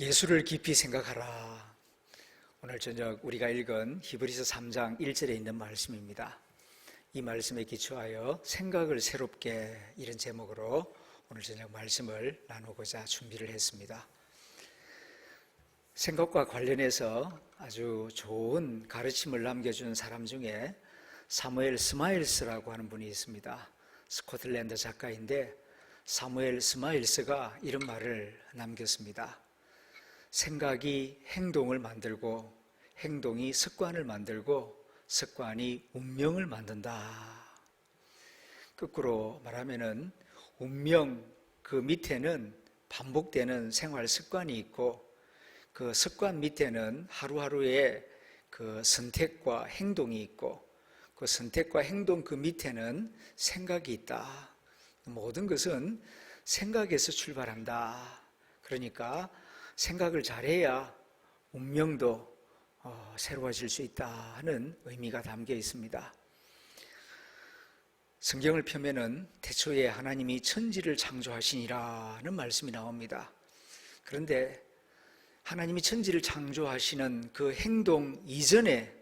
예수를 깊이 생각하라. 오늘 저녁 우리가 읽은 히브리서 3장 1절에 있는 말씀입니다. 이 말씀에 기초하여 생각을 새롭게, 이런 제목으로 오늘 저녁 말씀을 나누고자 준비를 했습니다. 생각과 관련해서 아주 좋은 가르침을 남겨준 사람 중에 사무엘 스마일스라고 하는 분이 있습니다. 스코틀랜드 작가인데 사무엘 스마일스가 이런 말을 남겼습니다. 생각이 행동을 만들고 행동이 습관을 만들고 습관이 운명을 만든다. 거꾸로 말하면은 운명 그 밑에는 반복되는 생활 습관이 있고 그 습관 밑에는 하루하루의 그 선택과 행동이 있고 그 선택과 행동 그 밑에는 생각이 있다. 모든 것은 생각에서 출발한다. 그러니까 생각을 잘해야 운명도 새로워질 수 있다 하는 의미가 담겨 있습니다. 성경을 펴면은 태초에 하나님이 천지를 창조하시니라는 말씀이 나옵니다. 그런데 하나님이 천지를 창조하시는 그 행동 이전에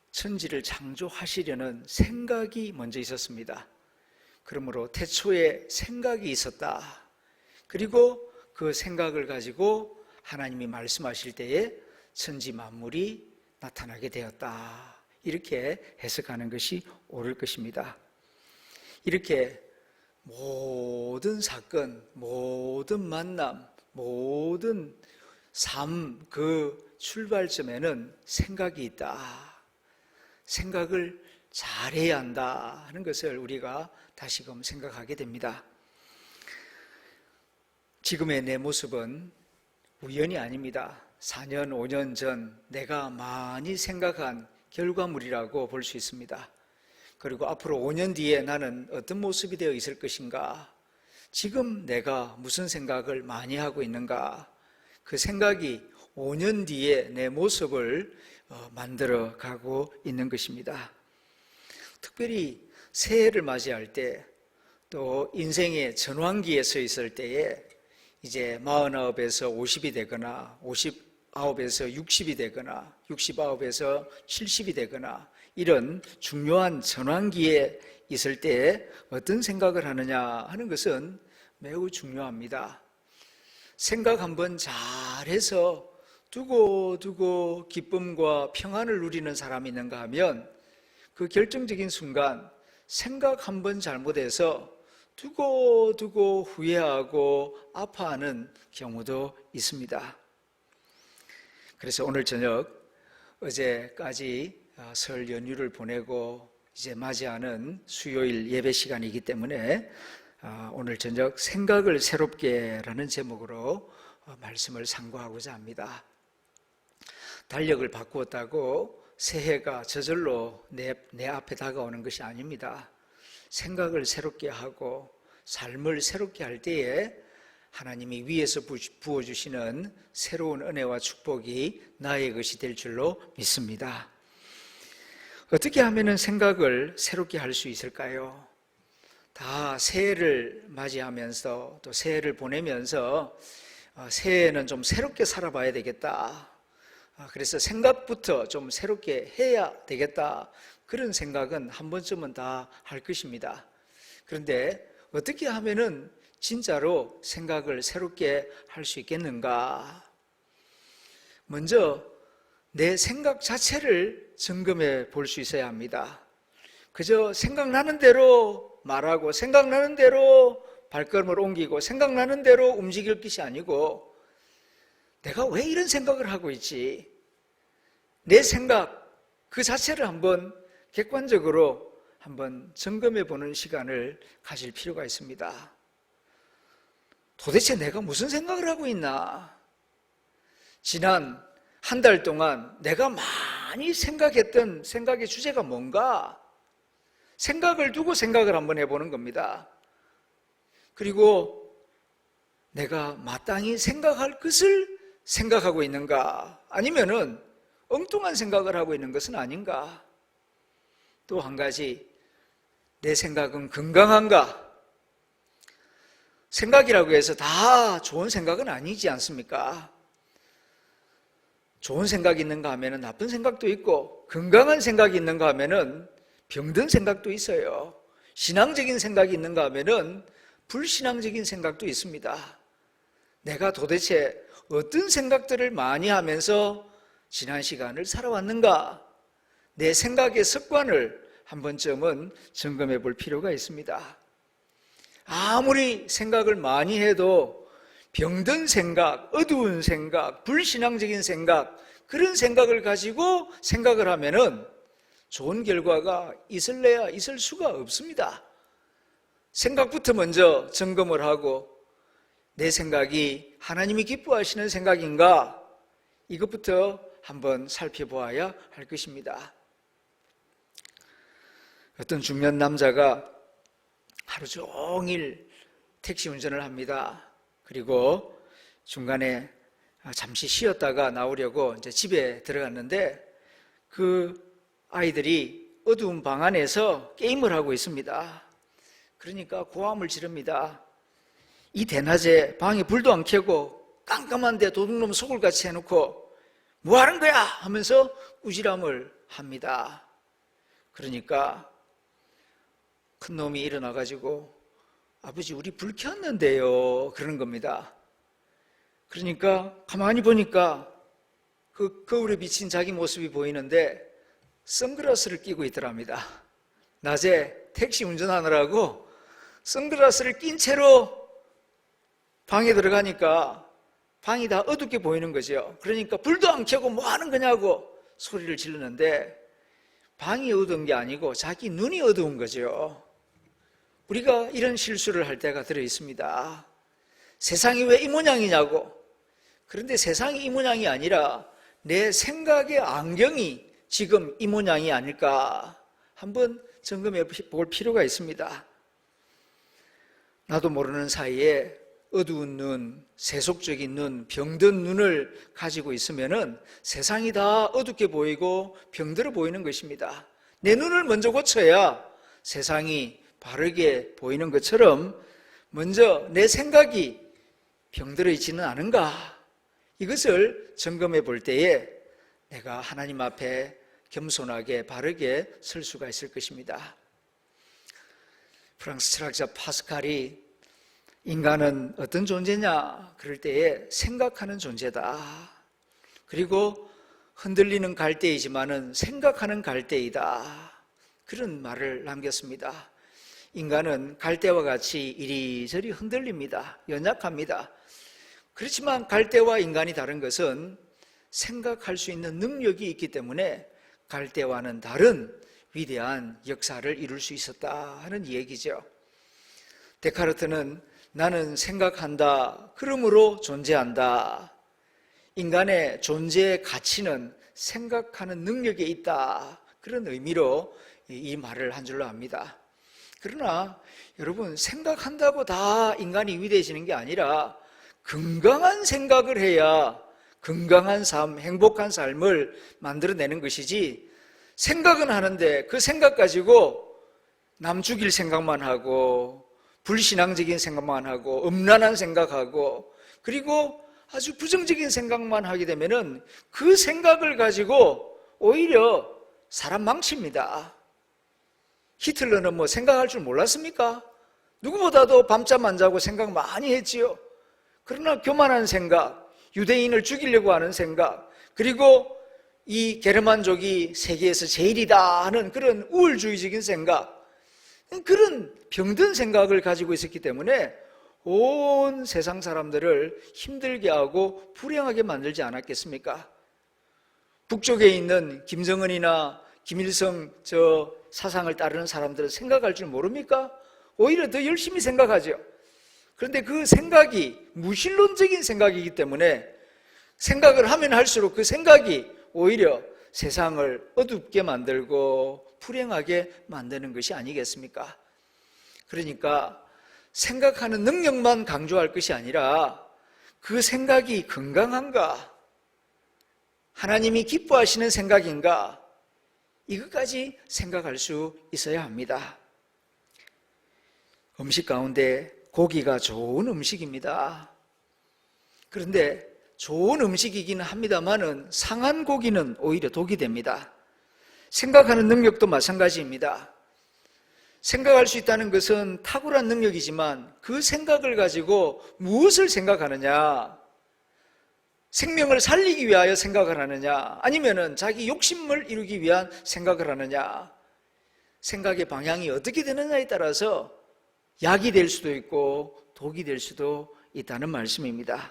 천지를 창조하시려는 생각이 먼저 있었습니다. 그러므로 태초에 생각이 있었다. 그리고 그 생각을 가지고 하나님이 말씀하실 때에 천지 만물이 나타나게 되었다. 이렇게 해석하는 것이 옳을 것입니다. 이렇게 모든 사건, 모든 만남, 모든 삶 그 출발점에는 생각이 있다. 생각을 잘해야 한다 하는 것을 우리가 다시금 생각하게 됩니다. 지금의 내 모습은 우연이 아닙니다. 4년, 5년 전 내가 많이 생각한 결과물이라고 볼 수 있습니다. 그리고 앞으로 5년 뒤에 나는 어떤 모습이 되어 있을 것인가? 지금 내가 무슨 생각을 많이 하고 있는가? 그 생각이 5년 뒤에 내 모습을 만들어 가고 있는 것입니다. 특별히 새해를 맞이할 때, 또 인생의 전환기에 서 있을 때에 이제 49에서 50이 되거나 59에서 60이 되거나 69에서 70이 되거나 이런 중요한 전환기에 있을 때 어떤 생각을 하느냐 하는 것은 매우 중요합니다. 생각 한번 잘해서 두고두고 기쁨과 평안을 누리는 사람이 있는가 하면 그 결정적인 순간 생각 한번 잘못해서 두고 후회하고 아파하는 경우도 있습니다. 그래서 오늘 저녁, 어제까지 설 연휴를 보내고 이제 맞이하는 수요일 예배 시간이기 때문에 오늘 저녁 생각을 새롭게라는 제목으로 말씀을 상고하고자 합니다. 달력을 바꾸었다고 새해가 저절로 내 앞에 다가오는 것이 아닙니다. 생각을 새롭게 하고 삶을 새롭게 할 때에 하나님이 위에서 부어주시는 새로운 은혜와 축복이 나의 것이 될 줄로 믿습니다. 어떻게 하면 생각을 새롭게 할 수 있을까요? 다 새해를 맞이하면서 또 새해를 보내면서 새해에는 좀 새롭게 살아봐야 되겠다. 그래서 생각부터 좀 새롭게 해야 되겠다. 그런 생각은 한 번쯤은 다 할 것입니다. 그런데 어떻게 하면은 진짜로 생각을 새롭게 할 수 있겠는가? 먼저 내 생각 자체를 점검해 볼 수 있어야 합니다. 그저 생각나는 대로 말하고 생각나는 대로 발걸음을 옮기고 생각나는 대로 움직일 것이 아니고 내가 왜 이런 생각을 하고 있지? 내 생각 그 자체를 한번 객관적으로 한번 점검해 보는 시간을 가질 필요가 있습니다. 도대체 내가 무슨 생각을 하고 있나? 지난 한 달 동안 내가 많이 생각했던 생각의 주제가 뭔가? 생각을 두고 생각을 한번 해보는 겁니다. 그리고 내가 마땅히 생각할 것을 생각하고 있는가? 아니면은 엉뚱한 생각을 하고 있는 것은 아닌가? 또 한 가지, 내 생각은 건강한가? 생각이라고 해서 다 좋은 생각은 아니지 않습니까? 좋은 생각이 있는가 하면은 나쁜 생각도 있고, 건강한 생각이 있는가 하면은 병든 생각도 있어요. 신앙적인 생각이 있는가 하면은 불신앙적인 생각도 있습니다. 내가 도대체 어떤 생각들을 많이 하면서 지난 시간을 살아왔는가? 내 생각의 습관을 한 번쯤은 점검해 볼 필요가 있습니다. 아무리 생각을 많이 해도 병든 생각, 어두운 생각, 불신앙적인 생각, 그런 생각을 가지고 생각을 하면은 좋은 결과가 있을래야 있을 수가 없습니다. 생각부터 먼저 점검을 하고 내 생각이 하나님이 기뻐하시는 생각인가? 이것부터 한번 살펴보아야 할 것입니다. 어떤 중년 남자가 하루 종일 택시 운전을 합니다. 그리고 중간에 잠시 쉬었다가 나오려고 이제 집에 들어갔는데 그 아이들이 어두운 방 안에서 게임을 하고 있습니다. 그러니까 고함을 지릅니다. 이 대낮에 방에 불도 안 켜고 깜깜한데 도둑놈 속을같이 해놓고 뭐 하는 거야? 하면서 꾸지람을 합니다. 그러니까 큰 놈이 일어나가지고 아버지 우리 불 켰는데요 그러는 겁니다. 그러니까 가만히 보니까 그 거울에 비친 자기 모습이 보이는데 선글라스를 끼고 있더랍니다. 낮에 택시 운전하느라고 선글라스를 낀 채로 방에 들어가니까 방이 다 어둡게 보이는 거죠. 그러니까 불도 안 켜고 뭐 하는 거냐고 소리를 지르는데 방이 어두운 게 아니고 자기 눈이 어두운 거죠. 우리가 이런 실수를 할 때가 들어 있습니다. 세상이 왜 이 모양이냐고. 그런데 세상이 이 모양이 아니라 내 생각의 안경이 지금 이 모양이 아닐까 한번 점검해 볼 필요가 있습니다. 나도 모르는 사이에 어두운 눈, 세속적인 눈, 병든 눈을 가지고 있으면은 세상이 다 어둡게 보이고 병들어 보이는 것입니다. 내 눈을 먼저 고쳐야 세상이 바르게 보이는 것처럼 먼저 내 생각이 병들어 있지는 않은가? 이것을 점검해 볼 때에 내가 하나님 앞에 겸손하게 바르게 설 수가 있을 것입니다. 프랑스 철학자 파스칼이 인간은 어떤 존재냐? 그럴 때에 생각하는 존재다. 그리고 흔들리는 갈대이지만은 생각하는 갈대이다. 그런 말을 남겼습니다. 인간은 갈대와 같이 이리저리 흔들립니다. 연약합니다. 그렇지만 갈대와 인간이 다른 것은 생각할 수 있는 능력이 있기 때문에 갈대와는 다른 위대한 역사를 이룰 수 있었다 하는 얘기죠. 데카르트는 나는 생각한다. 그러므로 존재한다. 인간의 존재의 가치는 생각하는 능력에 있다. 그런 의미로 이 말을 한 줄로 압니다. 그러나 여러분 생각한다고 다 인간이 위대해지는 게 아니라 건강한 생각을 해야 건강한 삶, 행복한 삶을 만들어내는 것이지 생각은 하는데 그 생각 가지고 남 죽일 생각만 하고 불신앙적인 생각만 하고 음란한 생각하고 그리고 아주 부정적인 생각만 하게 되면은 그 생각을 가지고 오히려 사람 망칩니다. 히틀러는 뭐 생각할 줄 몰랐습니까? 누구보다도 밤잠 안 자고 생각 많이 했지요. 그러나 교만한 생각, 유대인을 죽이려고 하는 생각, 그리고 이 게르만족이 세계에서 제일이다 하는 그런 우월주의적인 생각, 그런 병든 생각을 가지고 있었기 때문에 온 세상 사람들을 힘들게 하고 불행하게 만들지 않았겠습니까? 북쪽에 있는 김정은이나 김일성 저 사상을 따르는 사람들은 생각할 줄 모릅니까? 오히려 더 열심히 생각하죠. 그런데 그 생각이 무신론적인 생각이기 때문에 생각을 하면 할수록 그 생각이 오히려 세상을 어둡게 만들고 불행하게 만드는 것이 아니겠습니까? 그러니까 생각하는 능력만 강조할 것이 아니라 그 생각이 건강한가? 하나님이 기뻐하시는 생각인가? 이것까지 생각할 수 있어야 합니다. 음식 가운데 고기가 좋은 음식입니다. 그런데 좋은 음식이기는 합니다만은 상한 고기는 오히려 독이 됩니다. 생각하는 능력도 마찬가지입니다. 생각할 수 있다는 것은 탁월한 능력이지만 그 생각을 가지고 무엇을 생각하느냐, 생명을 살리기 위하여 생각을 하느냐, 아니면은 자기 욕심을 이루기 위한 생각을 하느냐, 생각의 방향이 어떻게 되느냐에 따라서 약이 될 수도 있고 독이 될 수도 있다는 말씀입니다.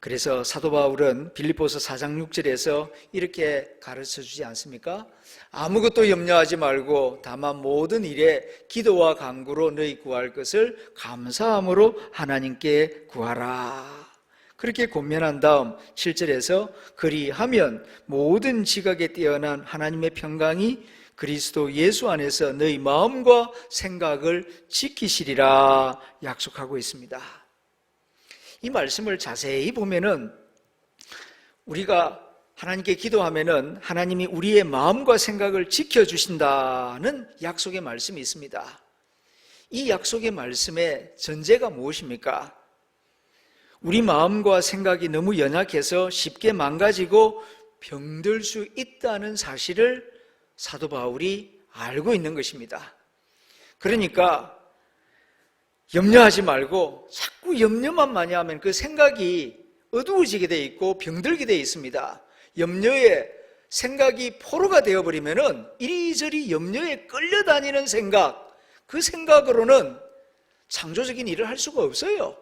그래서 사도 바울은 빌립보서 4장 6절에서 이렇게 가르쳐 주지 않습니까? 아무것도 염려하지 말고 다만 모든 일에 기도와 간구로 너희 구할 것을 감사함으로 하나님께 구하라. 그렇게 권면한 다음 7절에서 그리하면 모든 지각에 뛰어난 하나님의 평강이 그리스도 예수 안에서 너희 마음과 생각을 지키시리라 약속하고 있습니다. 이 말씀을 자세히 보면은 우리가 하나님께 기도하면은 하나님이 우리의 마음과 생각을 지켜주신다는 약속의 말씀이 있습니다. 이 약속의 말씀의 전제가 무엇입니까? 우리 마음과 생각이 너무 연약해서 쉽게 망가지고 병들 수 있다는 사실을 사도 바울이 알고 있는 것입니다. 그러니까 염려하지 말고 자꾸 염려만 많이 하면 그 생각이 어두워지게 돼 있고 병들게 돼 있습니다. 염려에 생각이 포로가 되어버리면은 이리저리 염려에 끌려다니는 생각, 그 생각으로는 창조적인 일을 할 수가 없어요.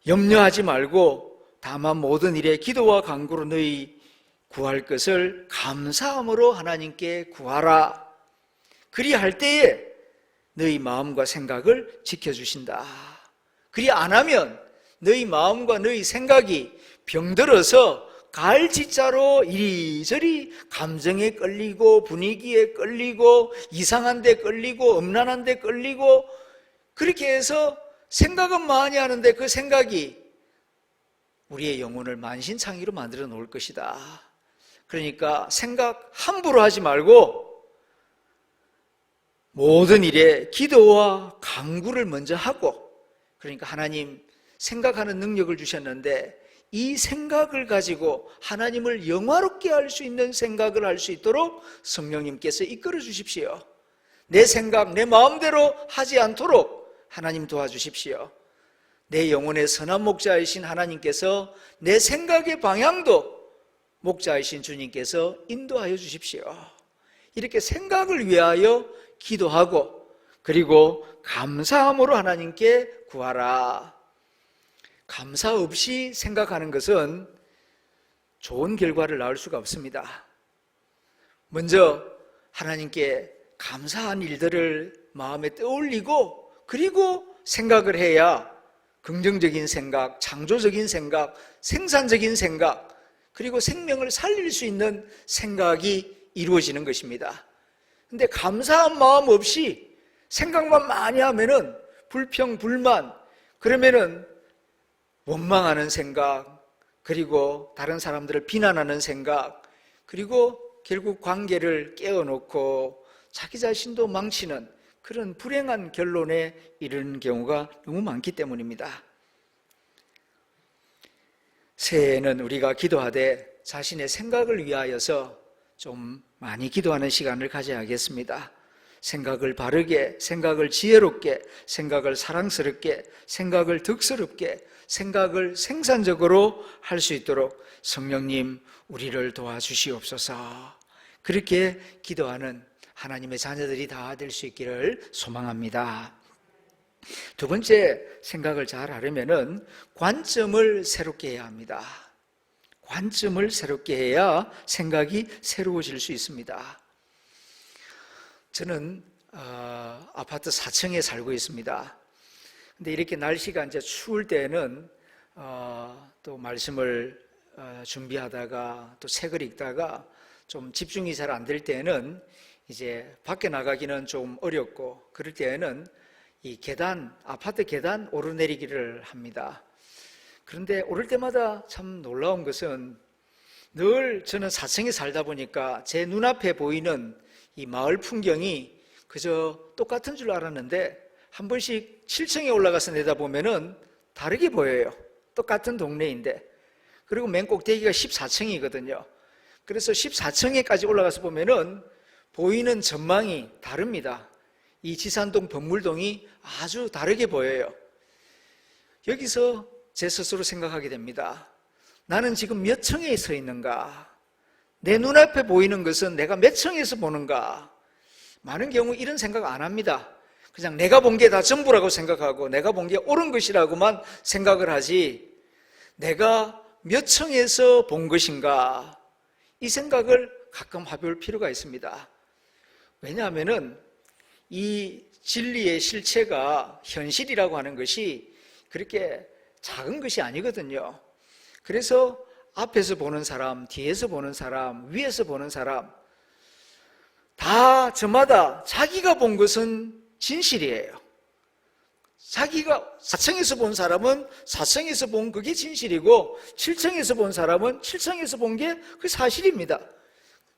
염려하지 말고 다만 모든 일에 기도와 간구로 너희 구할 것을 감사함으로 하나님께 구하라. 그리할 때에 너희 마음과 생각을 지켜주신다. 그리 안 하면 너희 마음과 너희 생각이 병들어서 갈지자로 이리저리 감정에 끌리고 분위기에 끌리고 이상한 데 끌리고 음란한 데 끌리고 그렇게 해서 생각은 많이 하는데 그 생각이 우리의 영혼을 만신창이로 만들어 놓을 것이다. 그러니까 생각 함부로 하지 말고 모든 일에 기도와 간구를 먼저 하고, 그러니까 하나님 생각하는 능력을 주셨는데 이 생각을 가지고 하나님을 영화롭게 할 수 있는 생각을 할 수 있도록 성령님께서 이끌어 주십시오. 내 생각, 내 마음대로 하지 않도록 하나님 도와주십시오. 내 영혼의 선한 목자이신 하나님께서 내 생각의 방향도 목자이신 주님께서 인도하여 주십시오. 이렇게 생각을 위하여 기도하고 그리고 감사함으로 하나님께 구하라. 감사 없이 생각하는 것은 좋은 결과를 낳을 수가 없습니다. 먼저 하나님께 감사한 일들을 마음에 떠올리고 그리고 생각을 해야 긍정적인 생각, 창조적인 생각, 생산적인 생각, 그리고 생명을 살릴 수 있는 생각이 이루어지는 것입니다. 근데 감사한 마음 없이 생각만 많이 하면은 불평, 불만, 그러면은 원망하는 생각, 그리고 다른 사람들을 비난하는 생각, 그리고 결국 관계를 깨어놓고 자기 자신도 망치는 그런 불행한 결론에 이르는 경우가 너무 많기 때문입니다. 새해에는 우리가 기도하되 자신의 생각을 위하여서 좀 많이 기도하는 시간을 가져야겠습니다. 생각을 바르게, 생각을 지혜롭게, 생각을 사랑스럽게, 생각을 덕스럽게, 생각을 생산적으로 할 수 있도록 성령님 우리를 도와주시옵소서. 그렇게 기도하는 하나님의 자녀들이 다 될 수 있기를 소망합니다. 두 번째, 생각을 잘 하려면은 관점을 새롭게 해야 합니다. 관점을 새롭게 해야 생각이 새로워질 수 있습니다. 저는 아파트 4층에 살고 있습니다. 근데 이렇게 날씨가 이제 추울 때는 또 말씀을 준비하다가 또 책을 읽다가 좀 집중이 잘 안 될 때는 이제 밖에 나가기는 좀 어렵고 그럴 때에는 이 계단, 아파트 계단 오르내리기를 합니다. 그런데 오를 때마다 참 놀라운 것은 늘 저는 4층에 살다 보니까 제 눈앞에 보이는 이 마을 풍경이 그저 똑같은 줄 알았는데 한 번씩 7층에 올라가서 내다보면은 다르게 보여요. 똑같은 동네인데. 그리고 맨 꼭대기가 14층이거든요. 그래서 14층에까지 올라가서 보면은 보이는 전망이 다릅니다. 이 지산동 범물동이 아주 다르게 보여요. 여기서 제 스스로 생각하게 됩니다. 나는 지금 몇 층에 서 있는가? 내 눈앞에 보이는 것은 내가 몇 층에서 보는가? 많은 경우 이런 생각 안 합니다. 그냥 내가 본 게 다 전부라고 생각하고 내가 본 게 옳은 것이라고만 생각을 하지, 내가 몇 층에서 본 것인가? 이 생각을 가끔 해볼 필요가 있습니다. 왜냐하면은 이 진리의 실체가 현실이라고 하는 것이 그렇게 작은 것이 아니거든요. 그래서 앞에서 보는 사람, 뒤에서 보는 사람, 위에서 보는 사람 다 저마다 자기가 본 것은 진실이에요. 자기가 4층에서 본 사람은 4층에서 본 그게 진실이고 7층에서 본 사람은 7층에서 본 게 그게 사실입니다.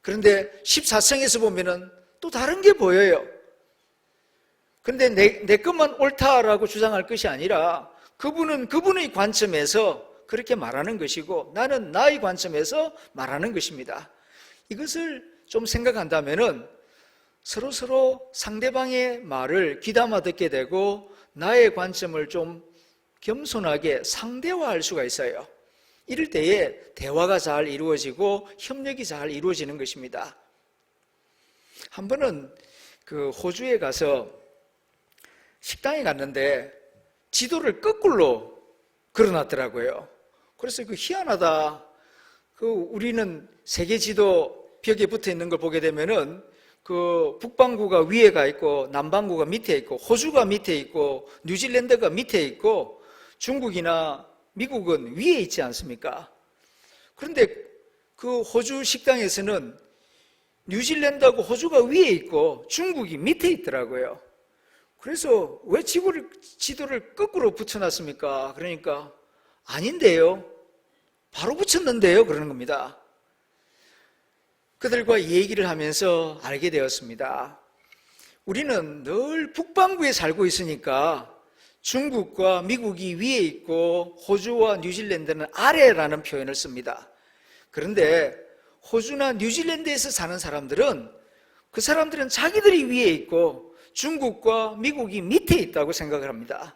그런데 14층에서 보면은 또 다른 게 보여요. 그런데 내 것만 옳다라고 주장할 것이 아니라 그분은 그분의 관점에서 그렇게 말하는 것이고 나는 나의 관점에서 말하는 것입니다. 이것을 좀 생각한다면은 서로 상대방의 말을 귀담아 듣게 되고 나의 관점을 좀 겸손하게 상대화할 수가 있어요. 이럴 때에 대화가 잘 이루어지고 협력이 잘 이루어지는 것입니다. 한 번은 그 호주에 가서 식당에 갔는데 지도를 거꾸로 걸어놨더라고요. 그래서 그 희한하다. 우리는 세계 지도 벽에 붙어 있는 걸 보게 되면은 그 북반구가 위에 가 있고 남반구가 밑에 있고 호주가 밑에 있고 뉴질랜드가 밑에 있고 중국이나 미국은 위에 있지 않습니까? 그런데 그 호주 식당에서는 뉴질랜드하고 호주가 위에 있고 중국이 밑에 있더라고요. 그래서 왜 지도를 거꾸로 붙여놨습니까? 그러니까 아닌데요. 바로 붙였는데요. 그러는 겁니다. 그들과 얘기를 하면서 알게 되었습니다. 우리는 늘 북반구에 살고 있으니까 중국과 미국이 위에 있고 호주와 뉴질랜드는 아래라는 표현을 씁니다. 그런데 호주나 뉴질랜드에서 사는 사람들은 그 사람들은 자기들이 위에 있고 중국과 미국이 밑에 있다고 생각을 합니다.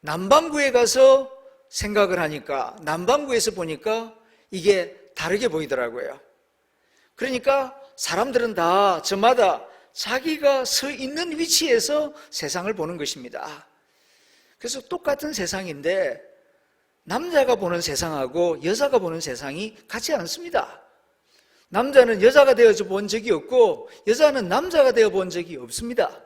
남반구에 가서 생각을 하니까 남반구에서 보니까 이게 다르게 보이더라고요. 그러니까 사람들은 다 저마다 자기가 서 있는 위치에서 세상을 보는 것입니다. 그래서 똑같은 세상인데 남자가 보는 세상하고 여자가 보는 세상이 같지 않습니다. 남자는 여자가 되어서 본 적이 없고 여자는 남자가 되어 본 적이 없습니다.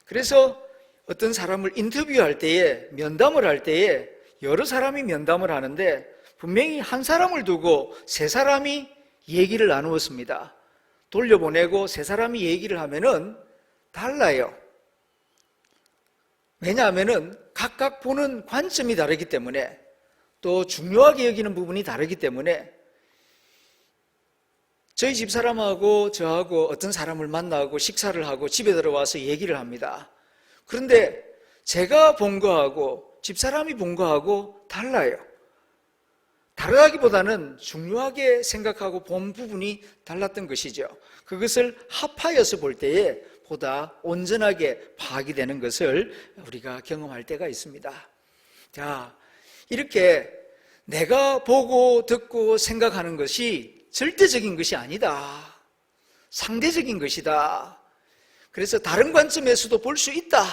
그래서 어떤 사람을 인터뷰할 때에, 면담을 할 때에 여러 사람이 면담을 하는데 분명히 한 사람을 두고 세 사람이 얘기를 나누었습니다. 돌려보내고 세 사람이 얘기를 하면은 달라요. 왜냐하면은 각각 보는 관점이 다르기 때문에 또 중요하게 여기는 부분이 다르기 때문에 저희 집사람하고 저하고 어떤 사람을 만나고 식사를 하고 집에 들어와서 얘기를 합니다. 그런데 제가 본 거하고 집사람이 본 거하고 달라요. 다르다기보다는 중요하게 생각하고 본 부분이 달랐던 것이죠. 그것을 합하여서 볼 때에 보다 온전하게 파악이 되는 것을 우리가 경험할 때가 있습니다. 자, 이렇게 내가 보고 듣고 생각하는 것이 절대적인 것이 아니다. 상대적인 것이다. 그래서 다른 관점에서도 볼 수 있다.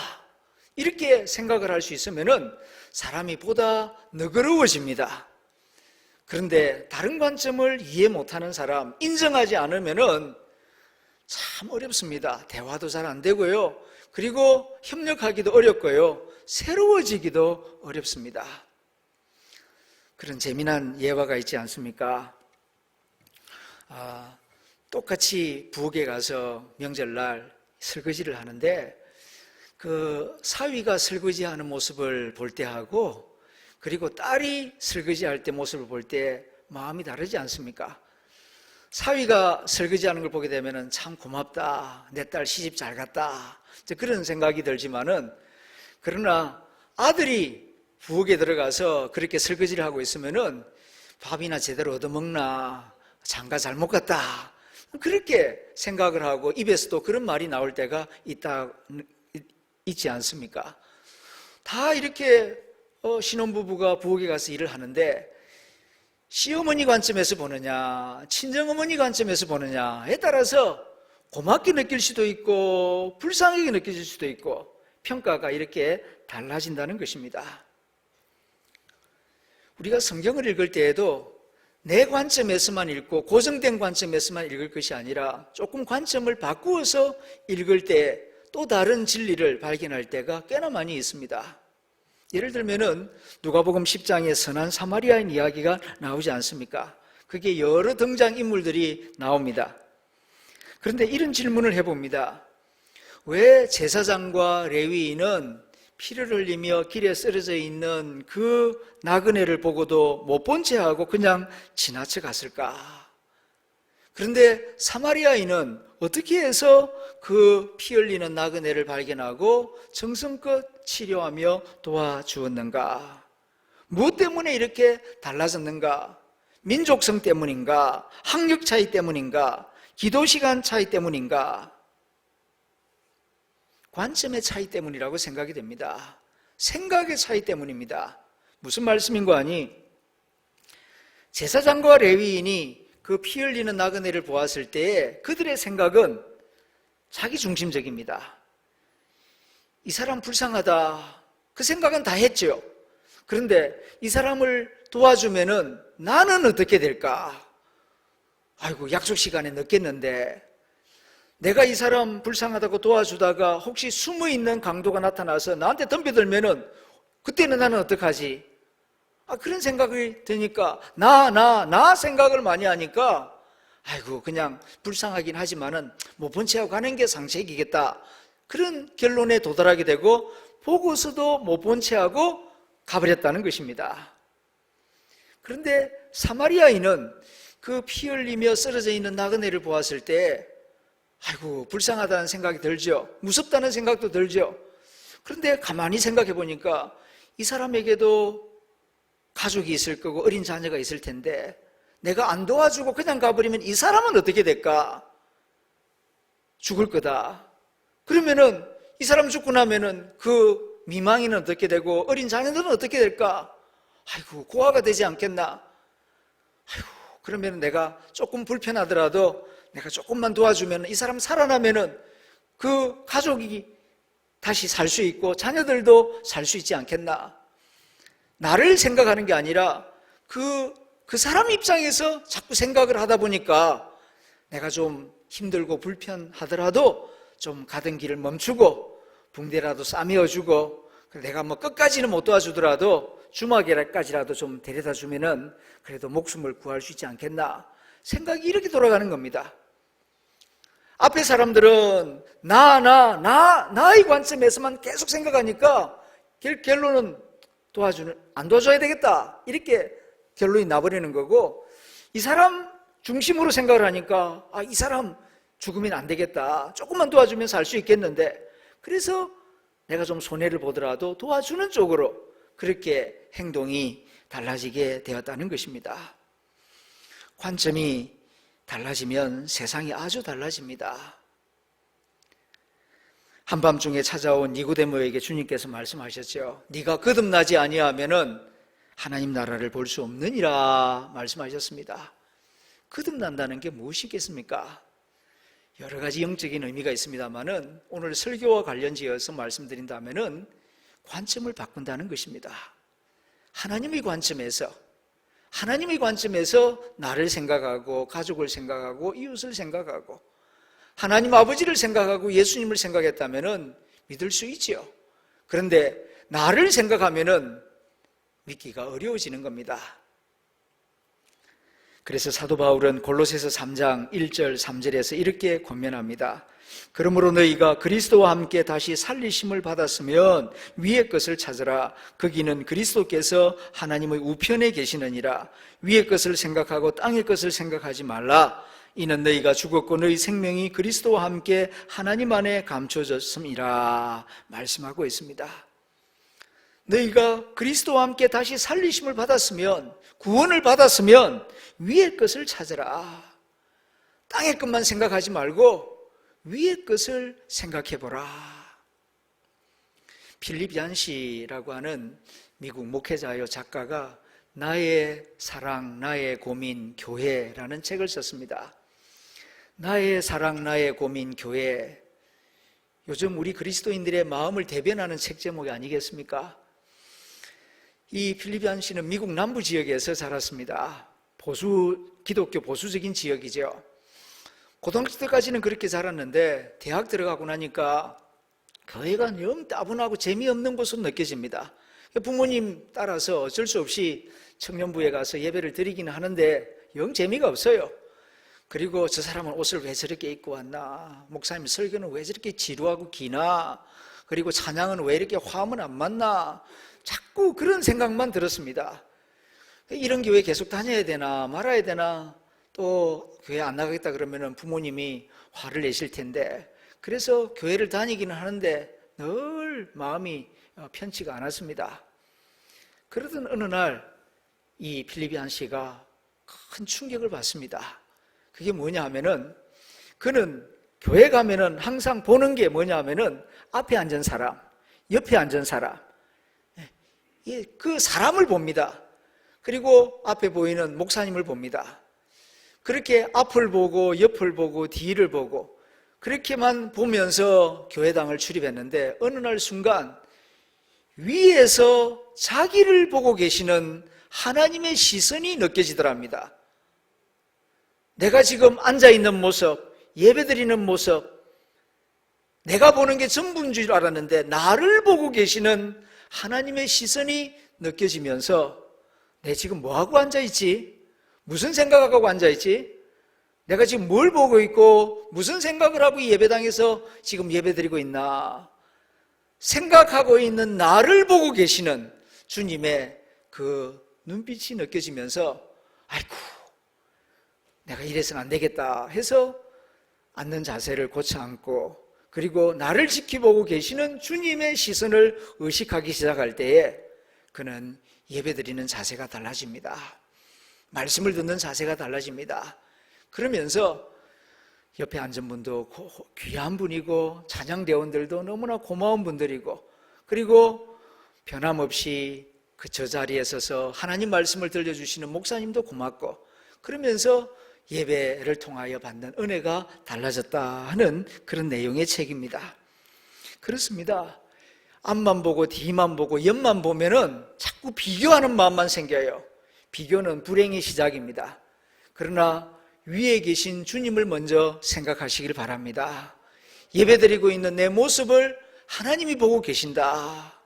이렇게 생각을 할 수 있으면은 사람이 보다 너그러워집니다. 그런데 다른 관점을 이해 못하는 사람, 인정하지 않으면은 참 어렵습니다. 대화도 잘 안 되고요. 그리고 협력하기도 어렵고요. 새로워지기도 어렵습니다. 그런 재미난 예화가 있지 않습니까? 똑같이 부엌에 가서 명절날 설거지를 하는데 그 사위가 설거지하는 모습을 볼 때하고 그리고 딸이 설거지할 때 모습을 볼 때 마음이 다르지 않습니까? 사위가 설거지하는 걸 보게 되면 참 고맙다, 내 딸 시집 잘 갔다, 그런 생각이 들지만은, 그러나 아들이 부엌에 들어가서 그렇게 설거지를 하고 있으면은 밥이나 제대로 얻어먹나, 장가 잘못 갔다, 그렇게 생각을 하고 입에서도 그런 말이 나올 때가 있지 않습니까? 다 이렇게 신혼부부가 부엌에 가서 일을 하는데 시어머니 관점에서 보느냐, 친정어머니 관점에서 보느냐에 따라서 고맙게 느낄 수도 있고 불쌍하게 느껴질 수도 있고 평가가 이렇게 달라진다는 것입니다. 우리가 성경을 읽을 때에도 내 관점에서만 읽고 고정된 관점에서만 읽을 것이 아니라 조금 관점을 바꾸어서 읽을 때 또 다른 진리를 발견할 때가 꽤나 많이 있습니다. 예를 들면은 누가복음 10장에 선한 사마리아인 이야기가 나오지 않습니까? 그게 여러 등장인물들이 나옵니다. 그런데 이런 질문을 해봅니다. 왜 제사장과 레위인은 피를 흘리며 길에 쓰러져 있는 그 나그네를 보고도 못 본 채 하고 그냥 지나쳐 갔을까? 그런데 사마리아인은 어떻게 해서 그 피 흘리는 나그네를 발견하고 정성껏 치료하며 도와주었는가? 무엇 때문에 이렇게 달라졌는가? 민족성 때문인가? 학력 차이 때문인가? 기도 시간 차이 때문인가? 관점의 차이 때문이라고 생각이 됩니다. 생각의 차이 때문입니다. 무슨 말씀인 거 아니? 제사장과 레위인이 그 피 흘리는 나그네를 보았을 때 그들의 생각은 자기 중심적입니다. 이 사람 불쌍하다, 그 생각은 다 했죠. 그런데 이 사람을 도와주면은 나는 어떻게 될까? 아이고, 약속 시간에 늦겠는데 내가 이 사람 불쌍하다고 도와주다가 혹시 숨어있는 강도가 나타나서 나한테 덤벼들면은 그때는 나는 어떡하지? 그런 생각이 드니까 나 생각을 많이 하니까 아이고, 그냥 불쌍하긴 하지만은 못 본 채하고 가는 게 상책이겠다, 그런 결론에 도달하게 되고 보고서도 못 본 채하고 가버렸다는 것입니다. 그런데 사마리아인은 그 피 흘리며 쓰러져 있는 나그네를 보았을 때 아이고, 불쌍하다는 생각이 들죠. 무섭다는 생각도 들죠. 그런데 가만히 생각해 보니까 이 사람에게도 가족이 있을 거고 어린 자녀가 있을 텐데 내가 안 도와주고 그냥 가버리면 이 사람은 어떻게 될까? 죽을 거다. 그러면은 이 사람 죽고 나면은 그 미망인은 어떻게 되고 어린 자녀들은 어떻게 될까? 아이고, 고아가 되지 않겠나? 아이고, 그러면 내가 조금 불편하더라도 내가 조금만 도와주면 이 사람 살아나면은 그 가족이 다시 살 수 있고 자녀들도 살 수 있지 않겠나? 나를 생각하는 게 아니라 그 사람 입장에서 자꾸 생각을 하다 보니까 내가 좀 힘들고 불편하더라도 좀 가던 길을 멈추고 붕대라도 싸매어주고 내가 뭐 끝까지는 못 도와주더라도 주막에까지라도 좀 데려다 주면은 그래도 목숨을 구할 수 있지 않겠나? 생각이 이렇게 돌아가는 겁니다. 앞에 사람들은 나의 관점에서만 계속 생각하니까 결론은 안 도와줘야 되겠다, 이렇게 결론이 나버리는 거고, 이 사람 중심으로 생각을 하니까 이 사람 죽으면 안 되겠다, 조금만 도와주면 살 수 있겠는데, 그래서 내가 좀 손해를 보더라도 도와주는 쪽으로 그렇게 행동이 달라지게 되었다는 것입니다. 관점이 달라지면 세상이 아주 달라집니다. 한밤중에 찾아온 니고데모에게 주님께서 말씀하셨죠. 네가 거듭나지 아니하면은 하나님 나라를 볼 수 없느니라 말씀하셨습니다. 거듭난다는 게 무엇이겠습니까? 여러 가지 영적인 의미가 있습니다만은 오늘 설교와 관련지어서 말씀드린다면은 관점을 바꾼다는 것입니다. 하나님의 관점에서 나를 생각하고 가족을 생각하고 이웃을 생각하고 하나님 아버지를 생각하고 예수님을 생각했다면은 믿을 수 있죠. 그런데 나를 생각하면은 믿기가 어려워지는 겁니다. 그래서 사도 바울은 골로새서 3장 1절 3절에서 이렇게 권면합니다. 그러므로 너희가 그리스도와 함께 다시 살리심을 받았으면 위의 것을 찾으라. 거기는 그리스도께서 하나님의 우편에 계시느니라. 위의 것을 생각하고 땅의 것을 생각하지 말라. 이는 너희가 죽었고 너희 생명이 그리스도와 함께 하나님 안에 감춰졌음이라 말씀하고 있습니다. 너희가 그리스도와 함께 다시 살리심을 받았으면, 구원을 받았으면 위의 것을 찾으라. 땅의 것만 생각하지 말고 위의 것을 생각해보라. 필립 얀시라고 하는 미국 목회자요 작가가 나의 사랑, 나의 고민, 교회라는 책을 썼습니다. 나의 사랑, 나의 고민, 교회. 요즘 우리 그리스도인들의 마음을 대변하는 책 제목이 아니겠습니까? 이 필립 얀시는 미국 남부 지역에서 자랐습니다. 기독교 보수적인 지역이죠. 고등학교 때까지는 그렇게 자랐는데 대학 들어가고 나니까 교회가 영 따분하고 재미없는 곳으로 느껴집니다. 부모님 따라서 어쩔 수 없이 청년부에 가서 예배를 드리기는 하는데 영 재미가 없어요. 그리고 저 사람은 옷을 왜 저렇게 입고 왔나, 목사님 설교는 왜 저렇게 지루하고 기나, 그리고 찬양은 왜 이렇게 화음은 안 맞나, 자꾸 그런 생각만 들었습니다. 이런 교회 계속 다녀야 되나 말아야 되나, 또 교회 안 나가겠다 그러면 부모님이 화를 내실 텐데, 그래서 교회를 다니기는 하는데 늘 마음이 편치가 않았습니다. 그러던 어느 날 이 필립 얀시가 큰 충격을 받습니다. 그게 뭐냐 하면은, 그는 교회 가면은 항상 보는 게 뭐냐 하면은 앞에 앉은 사람, 옆에 앉은 사람, 그 사람을 봅니다. 그리고 앞에 보이는 목사님을 봅니다. 그렇게 앞을 보고 옆을 보고 뒤를 보고 그렇게만 보면서 교회당을 출입했는데, 어느 날 순간 위에서 자기를 보고 계시는 하나님의 시선이 느껴지더랍니다. 내가 지금 앉아있는 모습, 예배드리는 모습, 내가 보는 게 전부인 줄 알았는데 나를 보고 계시는 하나님의 시선이 느껴지면서, 내 지금 뭐하고 앉아있지? 무슨 생각하고 앉아있지? 내가 지금 뭘 보고 있고 무슨 생각을 하고 이 예배당에서 지금 예배드리고 있나? 생각하고 있는 나를 보고 계시는 주님의 그 눈빛이 느껴지면서, 아이고 내가 이래서는 안 되겠다 해서 앉는 자세를 고쳐 앉고, 그리고 나를 지켜보고 계시는 주님의 시선을 의식하기 시작할 때에 그는 예배드리는 자세가 달라집니다. 말씀을 듣는 자세가 달라집니다. 그러면서 옆에 앉은 분도 귀한 분이고 찬양대원들도 너무나 고마운 분들이고, 그리고 변함없이 저 자리에 서서 하나님 말씀을 들려주시는 목사님도 고맙고, 그러면서 예배를 통하여 받는 은혜가 달라졌다 하는 그런 내용의 책입니다. 그렇습니다. 앞만 보고 뒤만 보고 옆만 보면은 자꾸 비교하는 마음만 생겨요. 비교는 불행의 시작입니다. 그러나 위에 계신 주님을 먼저 생각하시길 바랍니다. 예배드리고 있는 내 모습을 하나님이 보고 계신다.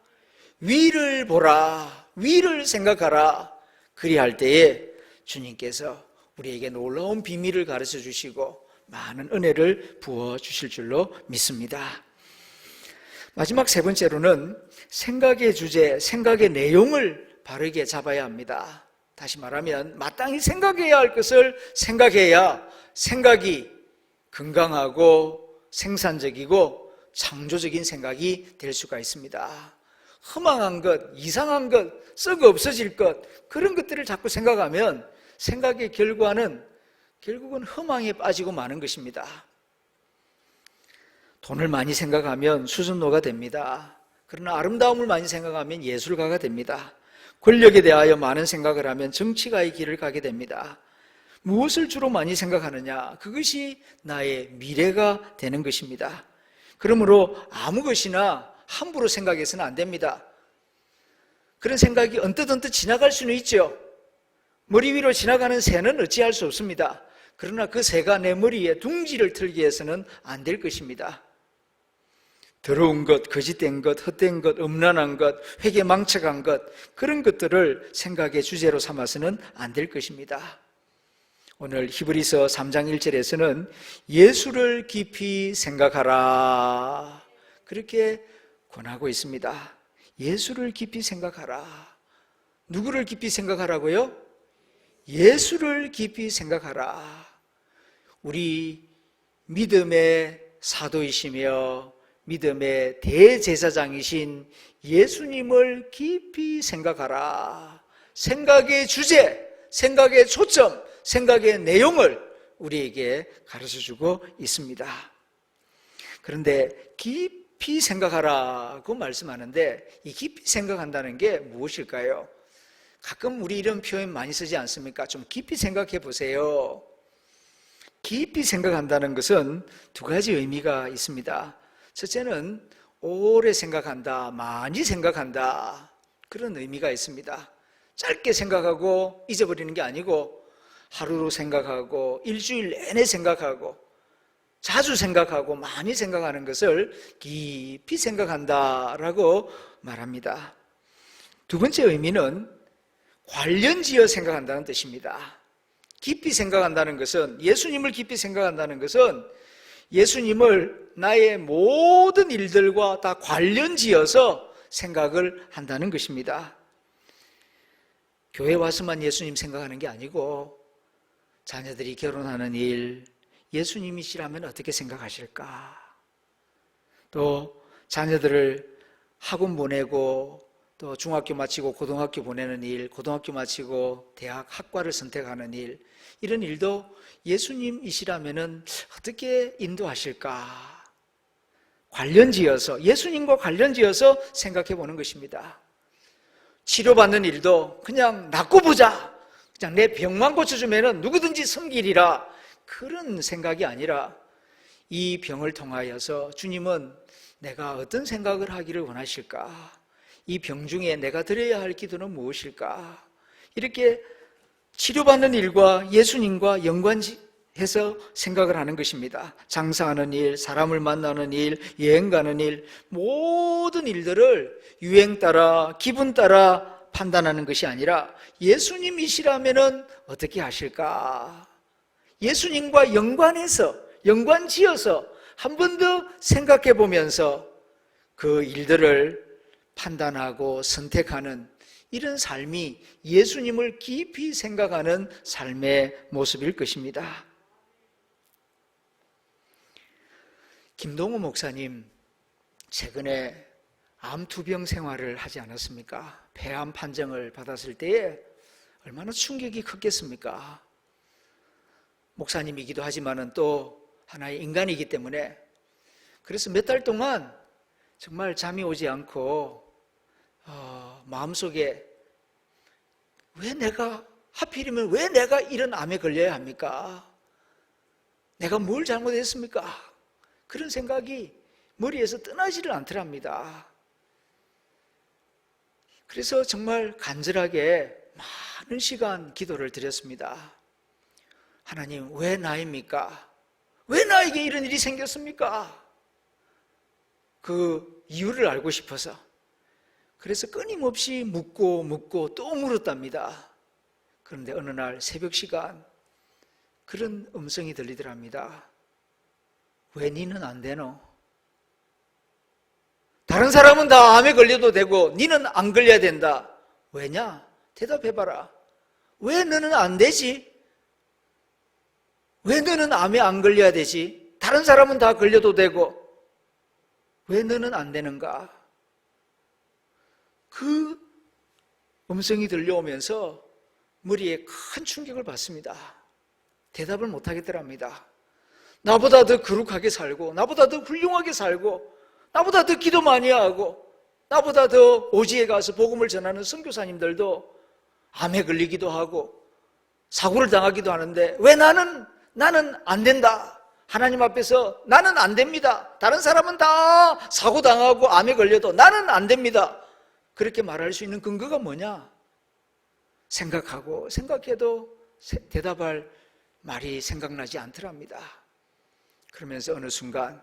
위를 보라, 위를 생각하라. 그리할 때에 주님께서 우리에게 놀라운 비밀을 가르쳐 주시고 많은 은혜를 부어 주실 줄로 믿습니다. 마지막 세 번째로는 생각의 주제, 생각의 내용을 바르게 잡아야 합니다. 다시 말하면 마땅히 생각해야 할 것을 생각해야 생각이 건강하고 생산적이고 창조적인 생각이 될 수가 있습니다. 허망한 것, 이상한 것, 썩어 없어질 것, 그런 것들을 자꾸 생각하면 생각의 결과는 결국은 허망에 빠지고 마는 것입니다. 돈을 많이 생각하면 수준노가 됩니다. 그러나 아름다움을 많이 생각하면 예술가가 됩니다. 권력에 대하여 많은 생각을 하면 정치가의 길을 가게 됩니다. 무엇을 주로 많이 생각하느냐? 그것이 나의 미래가 되는 것입니다. 그러므로 아무 것이나 함부로 생각해서는 안 됩니다. 그런 생각이 언뜻 지나갈 수는 있죠. 머리 위로 지나가는 새는 어찌할 수 없습니다. 그러나 그 새가 내 머리에 둥지를 틀게 해서는 안 될 것입니다. 더러운 것, 거짓된 것, 헛된 것, 음란한 것, 회개망측한 것, 그런 것들을 생각의 주제로 삼아서는 안 될 것입니다. 오늘 히브리서 3장 1절에서는 예수를 깊이 생각하라, 그렇게 권하고 있습니다. 예수를 깊이 생각하라. 누구를 깊이 생각하라고요? 예수를 깊이 생각하라. 우리 믿음의 사도이시며 믿음의 대제사장이신 예수님을 깊이 생각하라. 생각의 주제, 생각의 초점, 생각의 내용을 우리에게 가르쳐주고 있습니다. 그런데 깊이 생각하라고 말씀하는데 이 깊이 생각한다는 게 무엇일까요? 가끔 우리 이런 표현 많이 쓰지 않습니까? 좀 깊이 생각해 보세요. 깊이 생각한다는 것은 두 가지 의미가 있습니다. 첫째는 오래 생각한다, 많이 생각한다, 그런 의미가 있습니다. 짧게 생각하고 잊어버리는 게 아니고 하루로 생각하고 일주일 내내 생각하고 자주 생각하고 많이 생각하는 것을 깊이 생각한다라고 말합니다. 두 번째 의미는 관련지어 생각한다는 뜻입니다. 깊이 생각한다는 것은, 예수님을 깊이 생각한다는 것은 예수님을 나의 모든 일들과 다 관련지어서 생각을 한다는 것입니다. 교회 와서만 예수님 생각하는 게 아니고 자녀들이 결혼하는 일, 예수님이시라면 어떻게 생각하실까? 또 자녀들을 학원 보내고 또 중학교 마치고 고등학교 보내는 일, 고등학교 마치고 대학 학과를 선택하는 일, 이런 일도 예수님이시라면 어떻게 인도하실까? 관련지어서, 예수님과 관련지어서 생각해 보는 것입니다. 치료받는 일도 그냥 낫고 보자, 그냥 내 병만 고쳐주면 누구든지 섬기리라, 그런 생각이 아니라 이 병을 통하여서 주님은 내가 어떤 생각을 하기를 원하실까? 이 병 중에 내가 드려야 할 기도는 무엇일까? 이렇게 치료받는 일과 예수님과 연관해서 생각을 하는 것입니다. 장사하는 일, 사람을 만나는 일, 여행 가는 일, 모든 일들을 유행 따라, 기분 따라 판단하는 것이 아니라 예수님이시라면 어떻게 하실까? 예수님과 연관지어서 한 번 더 생각해 보면서 그 일들을 판단하고 선택하는 이런 삶이 예수님을 깊이 생각하는 삶의 모습일 것입니다. 김동호 목사님, 최근에 암투병 생활을 하지 않았습니까? 폐암 판정을 받았을 때에 얼마나 충격이 컸겠습니까? 목사님이기도 하지만은 또 하나의 인간이기 때문에, 그래서 몇 달 동안 정말 잠이 오지 않고 마음속에 하필이면 왜 내가 이런 암에 걸려야 합니까? 내가 뭘 잘못했습니까? 그런 생각이 머리에서 떠나지를 않더랍니다. 그래서 정말 간절하게 많은 시간 기도를 드렸습니다. 하나님, 왜 나입니까? 왜 나에게 이런 일이 생겼습니까? 그 이유를 알고 싶어서. 그래서 끊임없이 묻고 또 물었답니다. 그런데 어느 날 새벽 시간 그런 음성이 들리더랍니다. 왜 니는 안 되노? 다른 사람은 다 암에 걸려도 되고 니는 안 걸려야 된다. 왜냐? 대답해봐라. 왜 너는 안 되지? 왜 너는 암에 안 걸려야 되지? 다른 사람은 다 걸려도 되고 왜 너는 안 되는가? 그 음성이 들려오면서 머리에 큰 충격을 받습니다. 대답을 못하겠더랍니다. 나보다 더 거룩하게 살고, 나보다 더 훌륭하게 살고, 나보다 더 기도 많이 하고, 나보다 더 오지에 가서 복음을 전하는 선교사님들도 암에 걸리기도 하고 사고를 당하기도 하는데 왜 나는 안 된다. 하나님 앞에서 나는 안 됩니다. 다른 사람은 다 사고 당하고 암에 걸려도 나는 안 됩니다. 그렇게 말할 수 있는 근거가 뭐냐? 생각해도 대답할 말이 생각나지 않더랍니다. 그러면서 어느 순간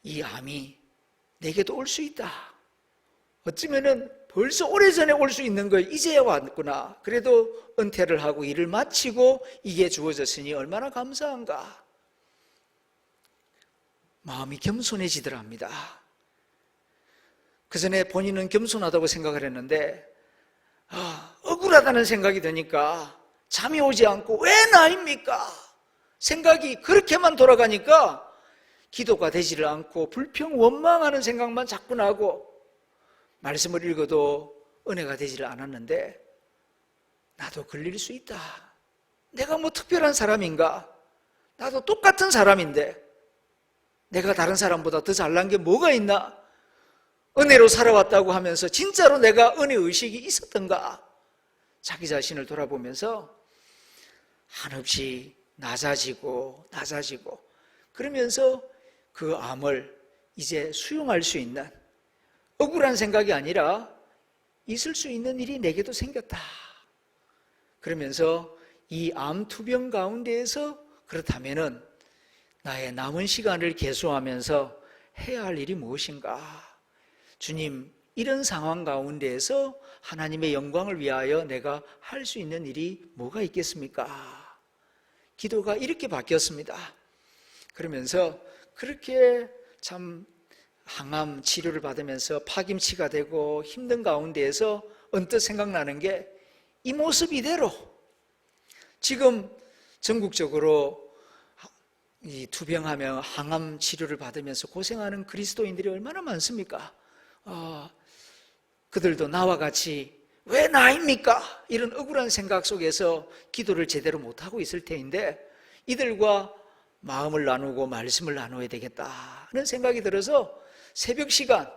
이 암이 내게도 올 수 있다. 어쩌면은 벌써 오래전에 올 수 있는 걸 이제야 왔구나. 그래도 은퇴를 하고 일을 마치고 이게 주어졌으니 얼마나 감사한가. 마음이 겸손해지더랍니다. 그 전에 본인은 겸손하다고 생각을 했는데 억울하다는 생각이 드니까 잠이 오지 않고 왜 나입니까? 생각이 그렇게만 돌아가니까 기도가 되지를 않고 불평 원망하는 생각만 자꾸 나고 말씀을 읽어도 은혜가 되지를 않았는데 나도 걸릴 수 있다. 내가 뭐 특별한 사람인가? 나도 똑같은 사람인데 내가 다른 사람보다 더 잘난 게 뭐가 있나? 은혜로 살아왔다고 하면서 진짜로 내가 은혜의식이 있었던가? 자기 자신을 돌아보면서 한없이 낮아지고 그러면서 그 암을 이제 수용할 수 있는, 억울한 생각이 아니라 있을 수 있는 일이 내게도 생겼다. 그러면서 이 암 투병 가운데에서 그렇다면은 나의 남은 시간을 계수하면서 해야 할 일이 무엇인가? 주님, 이런 상황 가운데에서 하나님의 영광을 위하여 내가 할 수 있는 일이 뭐가 있겠습니까? 기도가 이렇게 바뀌었습니다. 그러면서 그렇게 참 항암 치료를 받으면서 파김치가 되고 힘든 가운데에서 언뜻 생각나는 게 이 모습 이대로 지금 전국적으로 이 투병하며 항암 치료를 받으면서 고생하는 그리스도인들이 얼마나 많습니까? 그들도 나와 같이 왜 나입니까? 이런 억울한 생각 속에서 기도를 제대로 못하고 있을 테인데 이들과 마음을 나누고 말씀을 나눠야 되겠다는 생각이 들어서 새벽 시간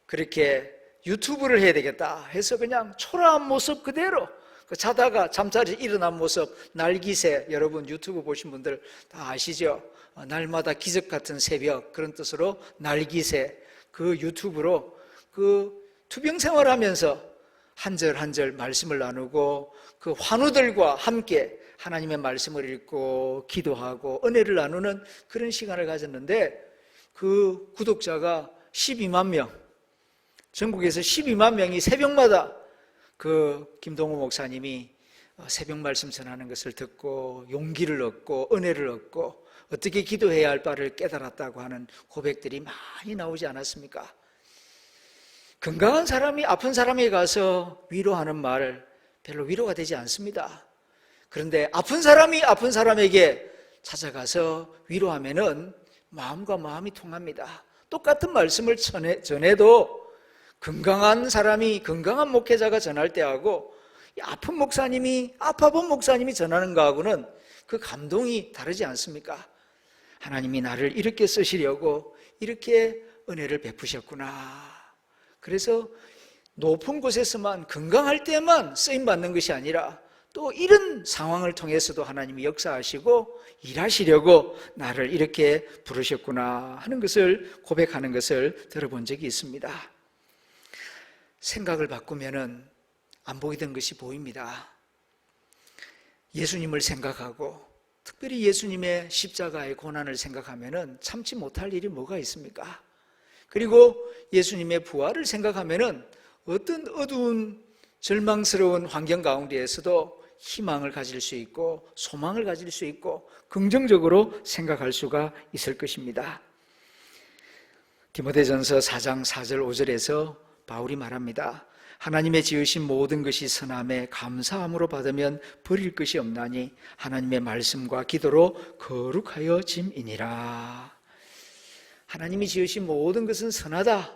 그렇게 유튜브를 해야 되겠다 해서 그냥 초라한 모습 그대로, 자다가 잠자리 일어난 모습, 날기새, 여러분 유튜브 보신 분들 다 아시죠? 날마다 기적 같은 새벽, 그런 뜻으로 날기새, 그 유튜브로 그 투병 생활하면서 한 절 한 절 말씀을 나누고 그 환우들과 함께 하나님의 말씀을 읽고 기도하고 은혜를 나누는 그런 시간을 가졌는데 그 구독자가 12만 명, 전국에서 12만 명이 새벽마다 그 김동호 목사님이 새벽 말씀 전하는 것을 듣고 용기를 얻고 은혜를 얻고 어떻게 기도해야 할 바를 깨달았다고 하는 고백들이 많이 나오지 않았습니까? 건강한 사람이 아픈 사람에게 가서 위로하는 말 별로 위로가 되지 않습니다. 그런데 아픈 사람이 아픈 사람에게 찾아가서 위로하면은 마음과 마음이 통합니다. 똑같은 말씀을 전해도 건강한 사람이, 건강한 목회자가 전할 때하고 아픈 목사님이, 아파본 목사님이 전하는 거하고는 그 감동이 다르지 않습니까? 하나님이 나를 이렇게 쓰시려고 이렇게 은혜를 베푸셨구나. 그래서 높은 곳에서만, 건강할 때만 쓰임받는 것이 아니라 또 이런 상황을 통해서도 하나님이 역사하시고 일하시려고 나를 이렇게 부르셨구나 하는 것을 고백하는 것을 들어본 적이 있습니다. 생각을 바꾸면은 안 보이던 것이 보입니다. 예수님을 생각하고 특별히 예수님의 십자가의 고난을 생각하면은 참지 못할 일이 뭐가 있습니까? 그리고 예수님의 부활을 생각하면은 어떤 어두운 절망스러운 환경 가운데에서도 희망을 가질 수 있고 소망을 가질 수 있고 긍정적으로 생각할 수가 있을 것입니다. 디모데전서 4장 4절 5절에서 바울이 말합니다. 하나님의 지으신 모든 것이 선함에 감사함으로 받으면 버릴 것이 없나니 하나님의 말씀과 기도로 거룩하여 짐이니라. 하나님이 지으신 모든 것은 선하다.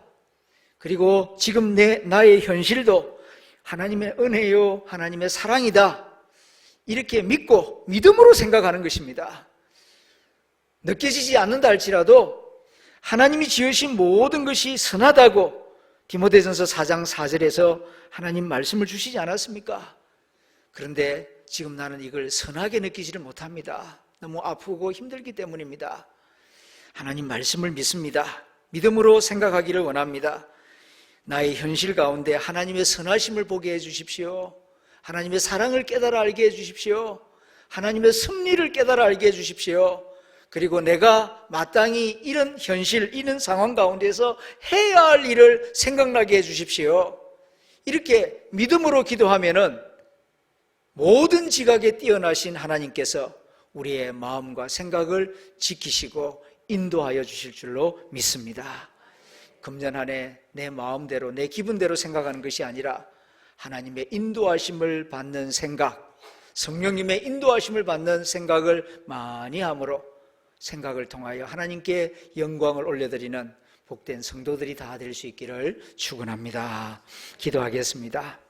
그리고 지금 나의 현실도 하나님의 은혜요, 하나님의 사랑이다. 이렇게 믿고 믿음으로 생각하는 것입니다. 느껴지지 않는다 할지라도 하나님이 지으신 모든 것이 선하다고 디모데전서 4장 4절에서 하나님 말씀을 주시지 않았습니까? 그런데 지금 나는 이걸 선하게 느끼지를 못합니다. 너무 아프고 힘들기 때문입니다. 하나님 말씀을 믿습니다. 믿음으로 생각하기를 원합니다. 나의 현실 가운데 하나님의 선하심을 보게 해주십시오. 하나님의 사랑을 깨달아 알게 해주십시오. 하나님의 섭리를 깨달아 알게 해주십시오. 그리고 내가 마땅히 이런 현실, 이런 상황 가운데서 해야 할 일을 생각나게 해주십시오. 이렇게 믿음으로 기도하면은 모든 지각에 뛰어나신 하나님께서 우리의 마음과 생각을 지키시고 인도하여 주실 줄로 믿습니다. 금년 한 해 내 마음대로, 내 기분대로 생각하는 것이 아니라 하나님의 인도하심을 받는 생각, 성령님의 인도하심을 받는 생각을 많이 함으로 생각을 통하여 하나님께 영광을 올려드리는 복된 성도들이 다 될 수 있기를 축원합니다. 기도하겠습니다.